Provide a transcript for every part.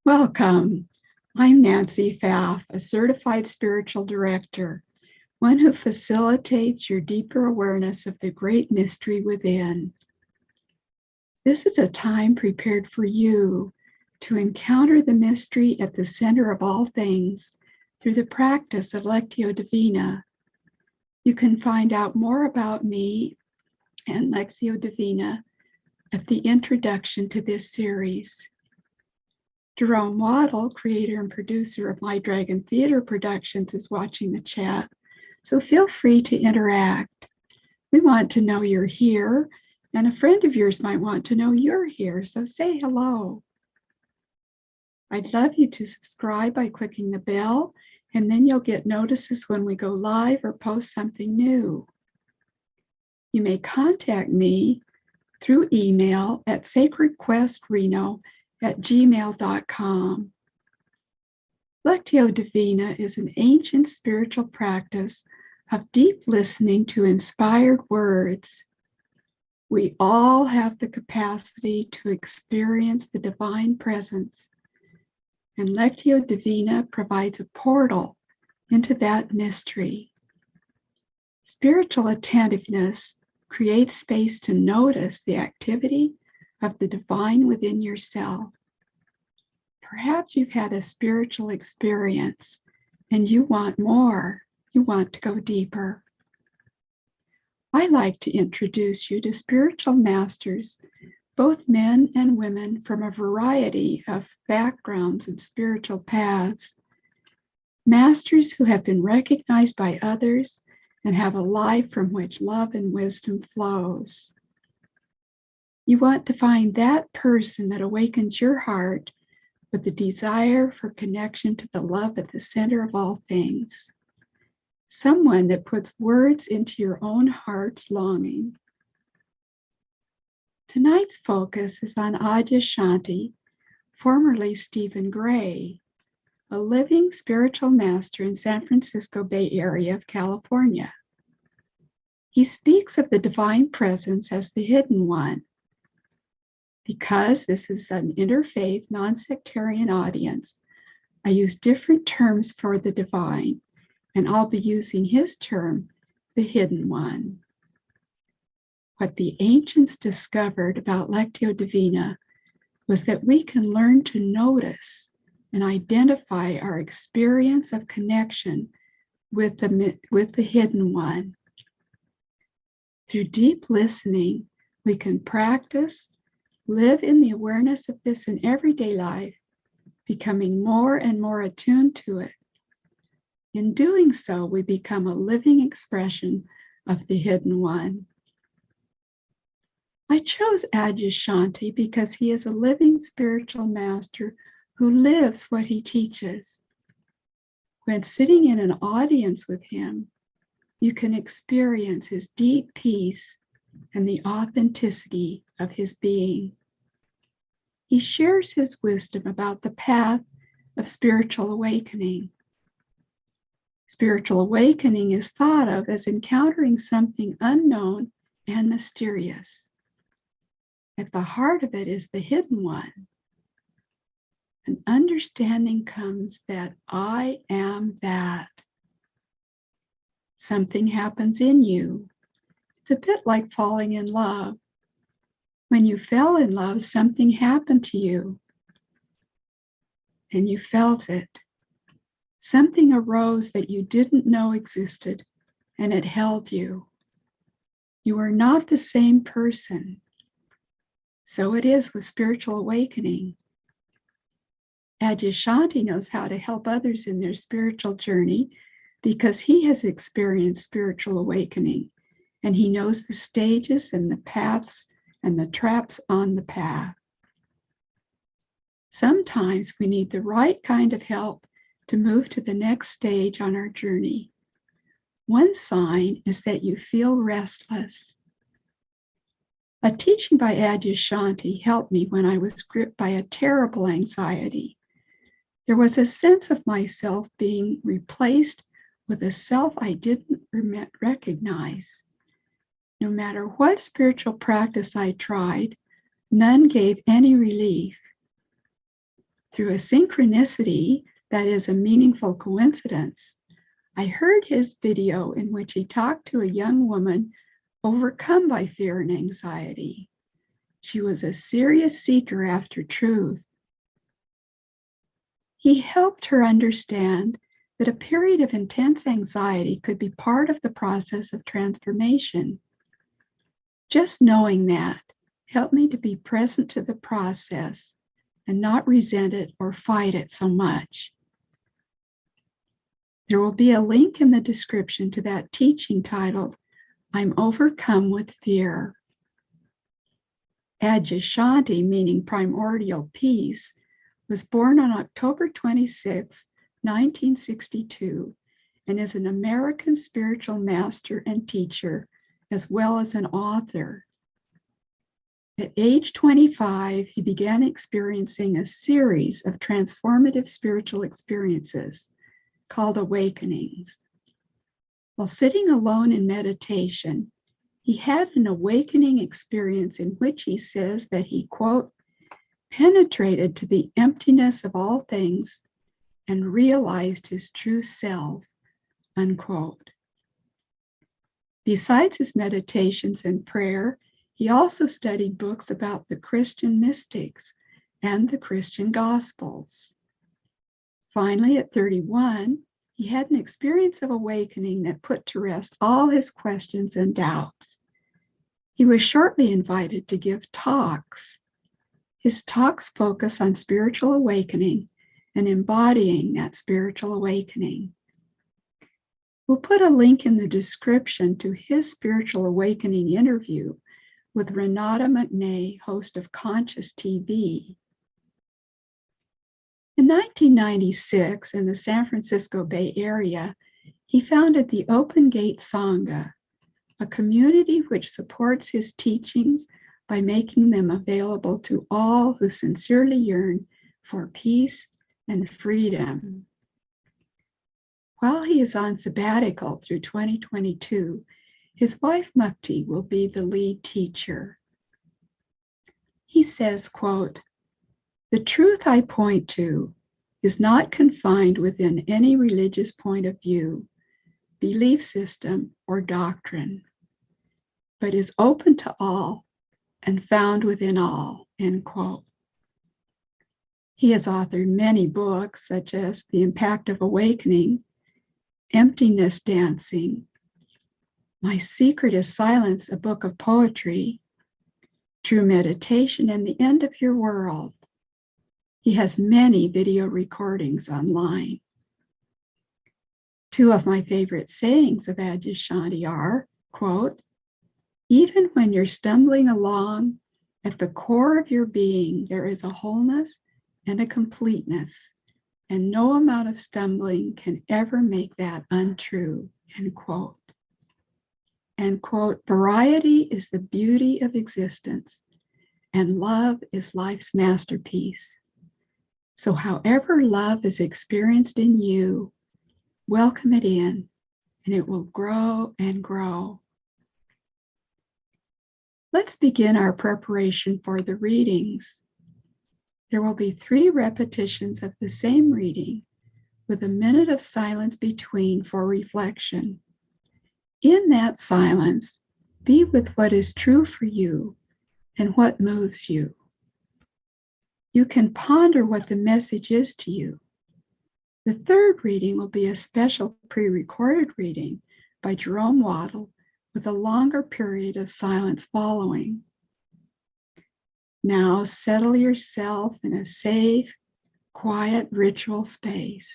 Welcome. I'm Nancy Pfaff, a certified spiritual director, one who facilitates your deeper awareness of the great mystery within. This is a time prepared for you to encounter the mystery at the center of all things through the practice of Lectio Divina. You can find out more about me and Lectio Divina at the introduction to this series. Jerome Waddle, creator and producer of My Dragon Theater Productions, is watching the chat, so feel free to interact. We want to know you're here, and a friend of yours might want to know you're here, so say hello. I'd love you to subscribe by clicking the bell, and then you'll get notices when we go live or post something new. You may contact me through email at sacredquestreno@gmail.com. Lectio Divina is an ancient spiritual practice of deep listening to inspired words. We all have the capacity to experience the divine presence, and Lectio Divina provides a portal into that mystery. Spiritual attentiveness creates space to notice the activity of the divine within yourself. Perhaps you've had a spiritual experience and you want more. You want to go deeper. I like to introduce you to spiritual masters, both men and women from a variety of backgrounds and spiritual paths. Masters who have been recognized by others and have a life from which love and wisdom flows. You want to find that person that awakens your heart with the desire for connection to the love at the center of all things. Someone that puts words into your own heart's longing. Tonight's focus is on Adyashanti, formerly Stephen Gray, a living spiritual master in San Francisco Bay Area of California. He speaks of the divine presence as the hidden one. Because this is an interfaith, non-sectarian audience, I use different terms for the divine, and I'll be using his term, the hidden one. What the ancients discovered about Lectio Divina was that we can learn to notice and identify our experience of connection with the hidden one. Through deep listening, we can practice, live in the awareness of this in everyday life, becoming more and more attuned to it. In doing so, we become a living expression of the hidden one. I chose Adyashanti because he is a living spiritual master who lives what he teaches. When sitting in an audience with him, you can experience his deep peace and the authenticity of his being. He shares his wisdom about the path of spiritual awakening. Spiritual awakening is thought of as encountering something unknown and mysterious. At the heart of it is the hidden one. An understanding comes that I am that. Something happens in you. It's a bit like falling in love. When you fell in love, something happened to you, and you felt it. Something arose that you didn't know existed, and it held you. You are not the same person. So it is with spiritual awakening. Adyashanti knows how to help others in their spiritual journey because he has experienced spiritual awakening, and he knows the stages and the paths and the traps on the path. Sometimes we need the right kind of help to move to the next stage on our journey. One sign is that you feel restless. A teaching by Adyashanti helped me when I was gripped by a terrible anxiety. There was a sense of myself being replaced with a self I didn't recognize. No matter what spiritual practice I tried, none gave any relief. Through a synchronicity, that is a meaningful coincidence, I heard his video in which he talked to a young woman overcome by fear and anxiety. She was a serious seeker after truth. He helped her understand that a period of intense anxiety could be part of the process of transformation. Just knowing that helped me to be present to the process and not resent it or fight it so much. There will be a link in the description to that teaching titled, I'm Overcome with Fear. Adyashanti, meaning primordial peace, was born on October 26, 1962, and is an American spiritual master and teacher, as well as an author. At age 25, he began experiencing a series of transformative spiritual experiences called awakenings. While sitting alone in meditation, he had an awakening experience in which he says that he, quote, penetrated to the emptiness of all things and realized his true self, unquote. Besides his meditations and prayer, he also studied books about the Christian mystics and the Christian Gospels. Finally, at 31, he had an experience of awakening that put to rest all his questions and doubts. He was shortly invited to give talks. His talks focus on spiritual awakening and embodying that spiritual awakening. We'll put a link in the description to his spiritual awakening interview with Renate McNay, host of Conscious TV. In 1996, in the San Francisco Bay Area, he founded the Open Gate Sangha, a community which supports his teachings by making them available to all who sincerely yearn for peace and freedom. While he is on sabbatical through 2022, his wife Mukti will be the lead teacher. He says, quote, the truth I point to is not confined within any religious point of view, belief system, or doctrine, but is open to all and found within all, end quote. He has authored many books such as The Impact of Awakening, Emptiness Dancing, My Secret is Silence, a book of poetry, True Meditation, and The End of Your World. He has many video recordings online. Two of my favorite sayings of Adyashanti are, quote, even when you're stumbling along, at the core of your being, there is a wholeness and a completeness, and no amount of stumbling can ever make that untrue, end quote. And quote, variety is the beauty of existence, and love is life's masterpiece. So however love is experienced in you, welcome it in, and it will grow and grow. Let's begin our preparation for the readings. There will be 3 repetitions of the same reading with a minute of silence between for reflection. In that silence, be with what is true for you and what moves you. You can ponder what the message is to you. The 3rd reading will be a special pre-recorded reading by Jerome Waddle with a longer period of silence following. Now settle yourself in a safe, quiet ritual space,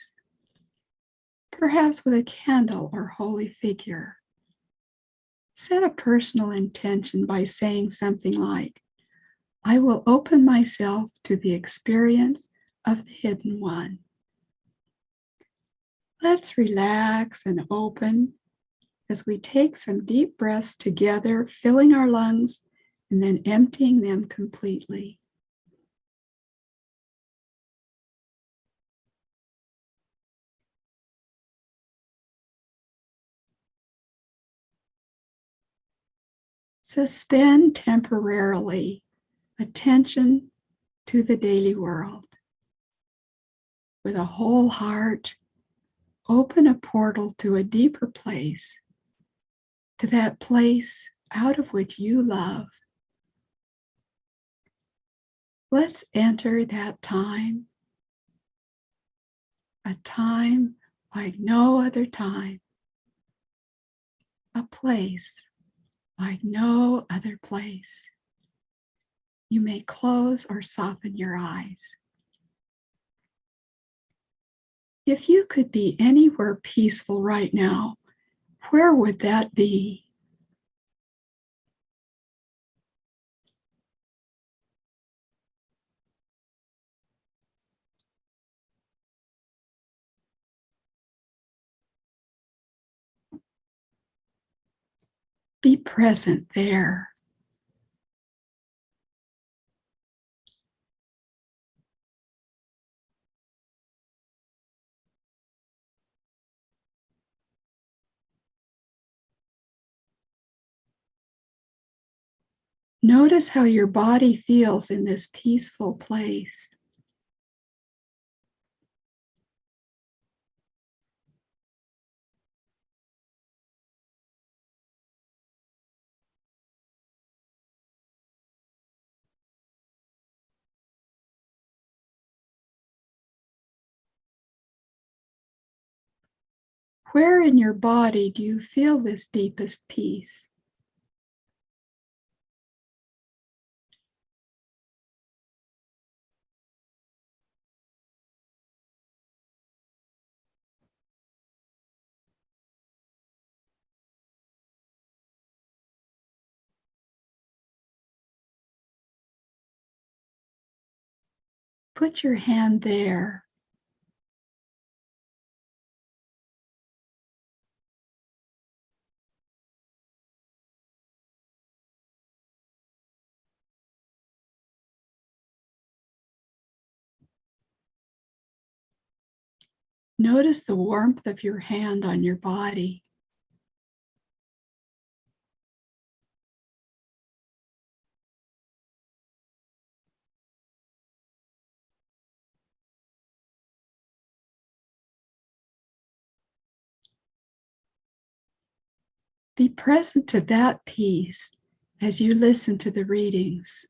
perhaps with a candle or holy figure. Set a personal intention by saying something like, I will open myself to the experience of the Hidden One. Let's relax and open as we take some deep breaths together, filling our lungs and then emptying them completely. Suspend temporarily attention to the daily world. with a whole heart, open a portal to a deeper place, to that place out of which you love. Let's enter that time, a time like no other time, a place like no other place. You may close or soften your eyes. If you could be anywhere peaceful right now, where would that be? Be present there. Notice how your body feels in this peaceful place. Where in your body do you feel this deepest peace? Put your hand there. Notice the warmth of your hand on your body. Be present to that peace as you listen to the readings.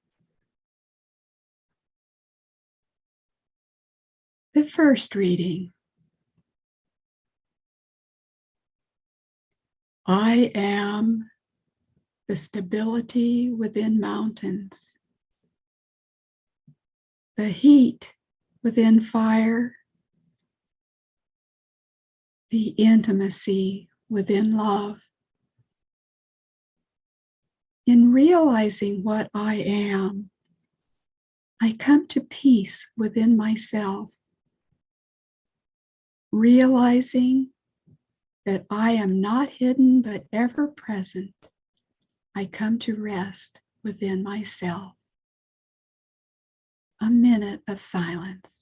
The first reading. I am the stability within mountains, the heat within fire, the intimacy within love. In realizing what I am, I come to peace within myself, realizing that I am not hidden but ever present. I come to rest within myself. A minute of silence.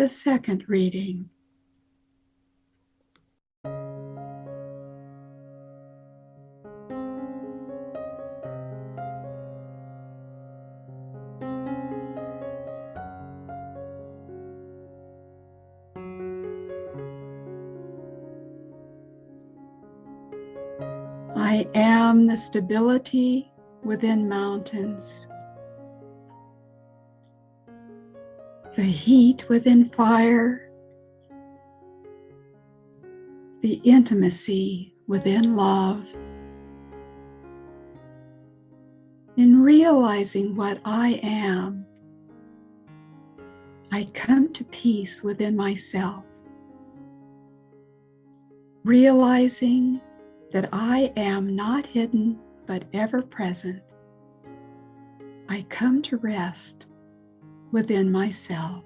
The second reading. I I am the stability within mountains, the heat within fire, the intimacy within love. In realizing what I am, I come to peace within myself, realizing that I am not hidden but ever present. I come to rest within myself.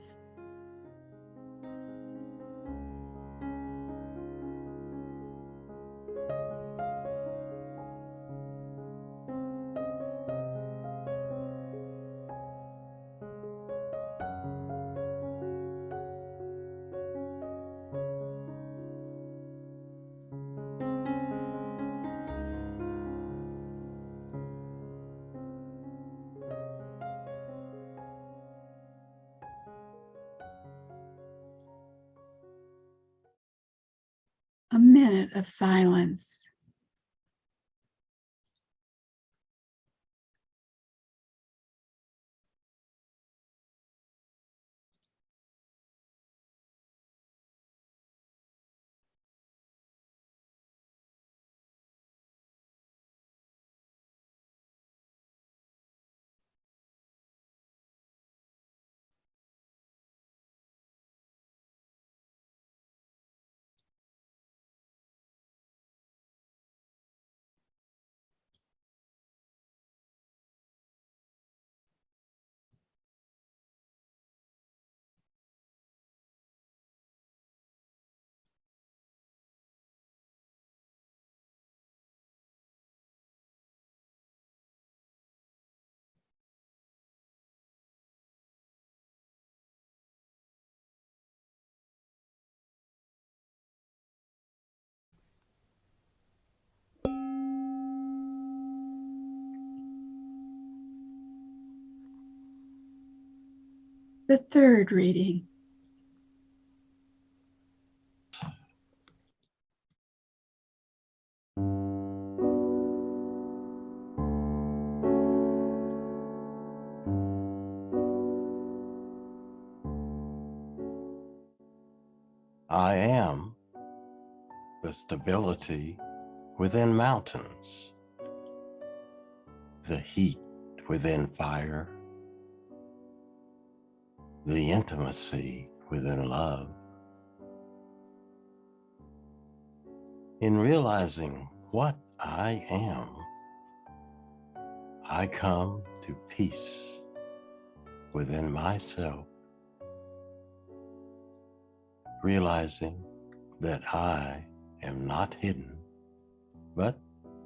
A minute of silence. The third reading. I am the stability within mountains, the heat within fire, the intimacy within love. In realizing what I am, I come to peace within myself, realizing that I am not hidden, but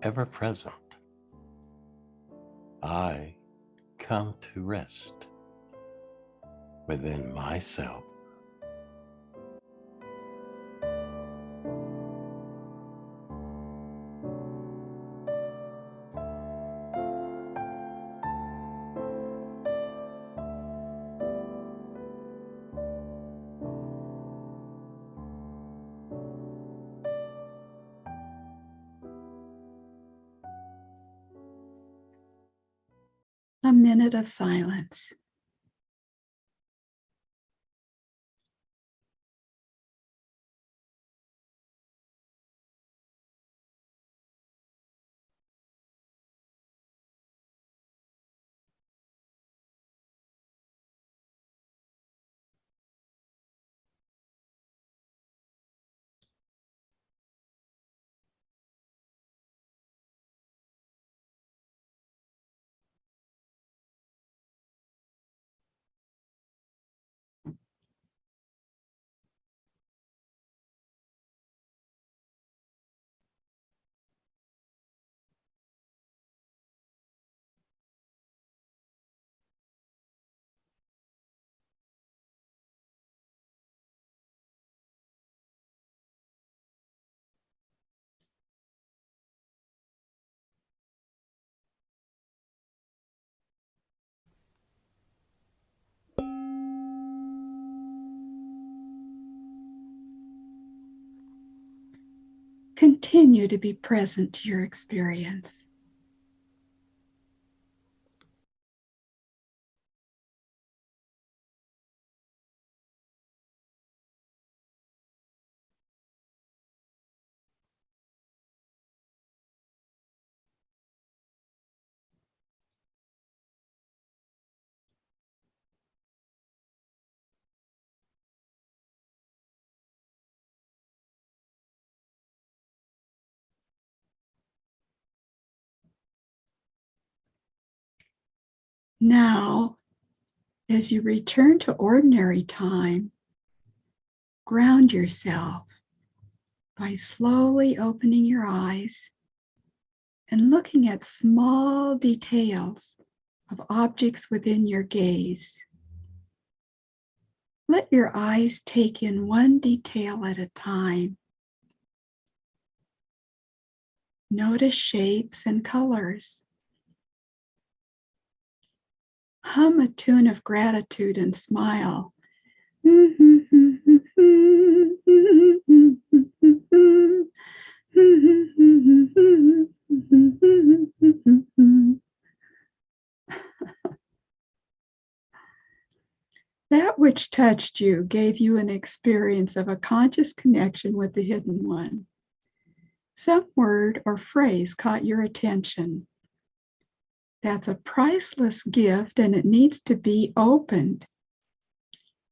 ever present. I come to rest within myself. A minute of silence. continue to be present to your experience. Now, as you return to ordinary time, ground yourself by slowly opening your eyes and looking at small details of objects within your gaze. Let your eyes take in one detail at a time. Notice shapes and colors. Hum a tune of gratitude and smile. That which touched you gave you an experience of a conscious connection with the Hidden One. Some word or phrase caught your attention. That's a priceless gift and it needs to be opened.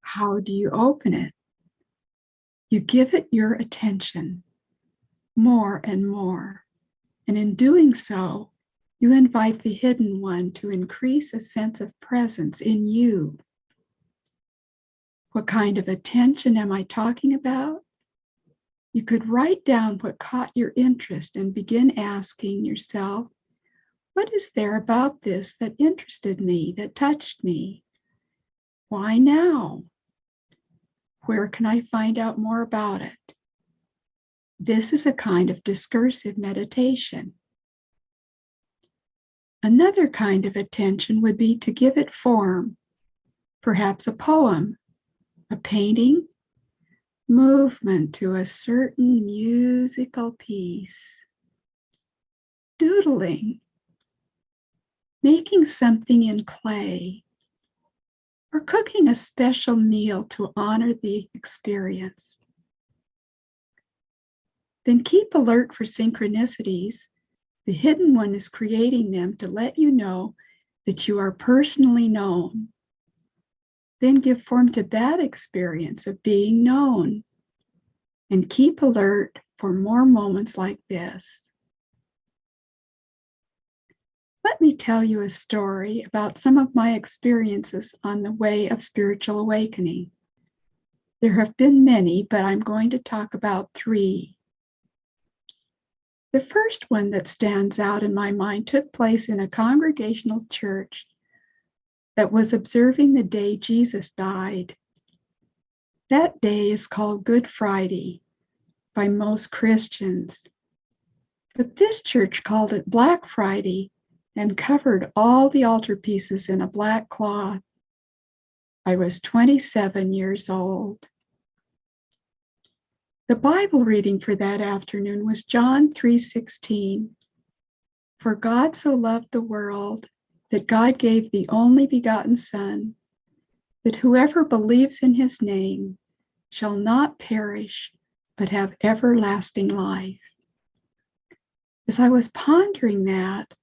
How do you open it? You give it your attention more and more. And in doing so, you invite the Hidden One to increase a sense of presence in you. What kind of attention am I talking about? You could write down what caught your interest and begin asking yourself, what is there about this that interested me, that touched me? Why now? Where can I find out more about it? This is a kind of discursive meditation. Another kind of attention would be to give it form, perhaps a poem, a painting, movement to a certain musical piece, doodling, making something in clay, or cooking a special meal to honor the experience. Then keep alert for synchronicities. The Hidden One is creating them to let you know that you are personally known. Then give form to that experience of being known and keep alert for more moments like this. Let me tell you a story about some of my experiences on the way of spiritual awakening. There have been many, but I'm going to talk about 3. The first one that stands out in my mind took place in a congregational church that was observing the day Jesus died. That day is called Good Friday by most Christians, but this church called it Black Friday and covered all the altarpieces in a black cloth. I was 27 years old. The Bible reading for that afternoon was John 3:16. For God so loved the world that God gave the only begotten Son, that whoever believes in his name shall not perish, but have everlasting life. As I was pondering that,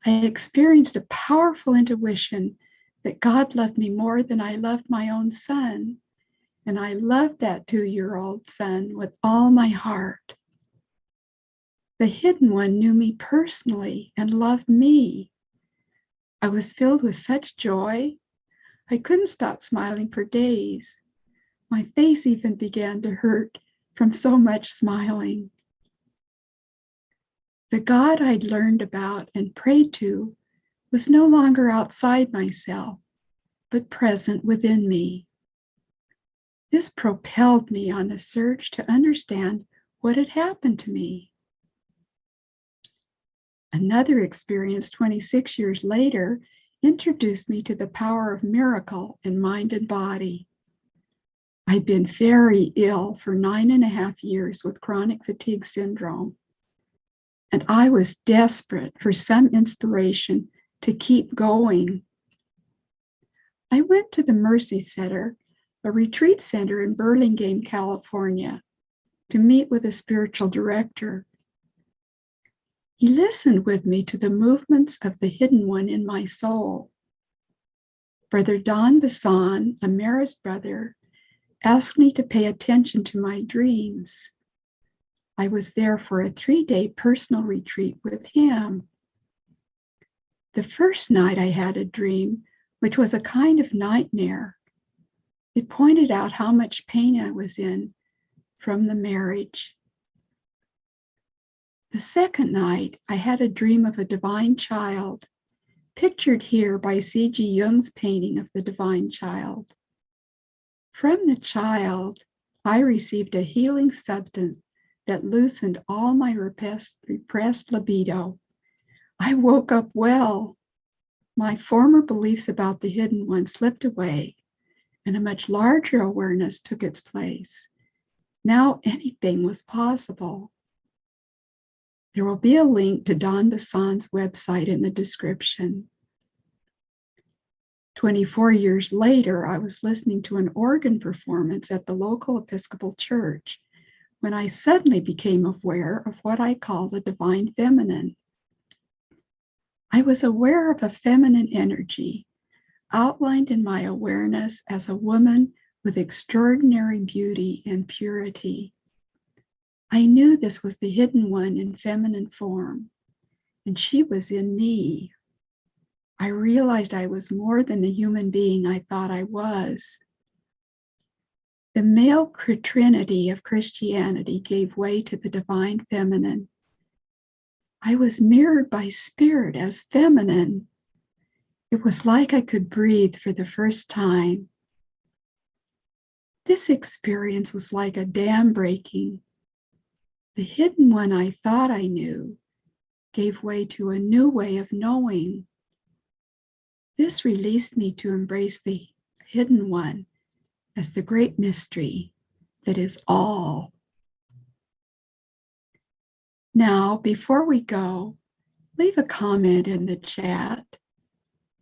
I experienced a powerful intuition that God loved me more than I loved my own son, and I loved that 2-year-old son with all my heart. The Hidden One knew me personally and loved me. I was filled with such joy, I couldn't stop smiling for days. My face even began to hurt from so much smiling. The God I'd learned about and prayed to was no longer outside myself, but present within me. This propelled me on a search to understand what had happened to me. Another experience 26 years later introduced me to the power of miracle in mind and body. I'd been very ill for 9.5 years with chronic fatigue syndrome, and I was desperate for some inspiration to keep going. I went to the Mercy Center, a retreat center in Burlingame, California, to meet with a spiritual director. He listened with me to the movements of the hidden one in my soul. Brother Don Bassan, a Marist brother, asked me to pay attention to my dreams. I was there for a 3-day personal retreat with him. The first night I had a dream, which was a kind of nightmare. It pointed out how much pain I was in from the marriage. The second night, I had a dream of a divine child, pictured here by C.G. Jung's painting of the divine child. From the child, I received a healing substance that loosened all my repressed libido. I woke up well. My former beliefs about the hidden one slipped away, and a much larger awareness took its place. Now anything was possible. There will be a link to Don Bassan's website in the description. 24 years later, I was listening to an organ performance at the local Episcopal church when I suddenly became aware of what I call the divine feminine. I was aware of a feminine energy outlined in my awareness as a woman with extraordinary beauty and purity. I knew this was the hidden one in feminine form, and she was in me. I realized I was more than the human being I thought I was. The male trinity of Christianity gave way to the divine feminine. I was mirrored by spirit as feminine. It was like I could breathe for the first time. This experience was like a dam breaking. The hidden one I thought I knew gave way to a new way of knowing. This released me to embrace the hidden one as the great mystery that is all. Now, before we go, leave a comment in the chat.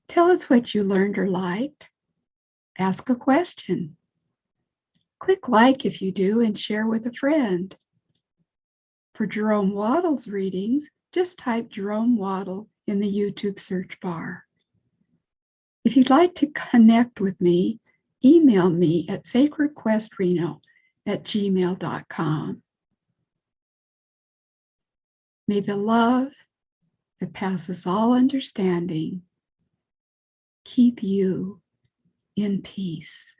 Tell us what you learned or liked. Ask a question. Click like if you do and share with a friend. For Jerome Waddle's readings, just type Jerome Waddle in the YouTube search bar. If you'd like to connect with me, email me at sacredquestreno@gmail.com. May the love that passes all understanding keep you in peace.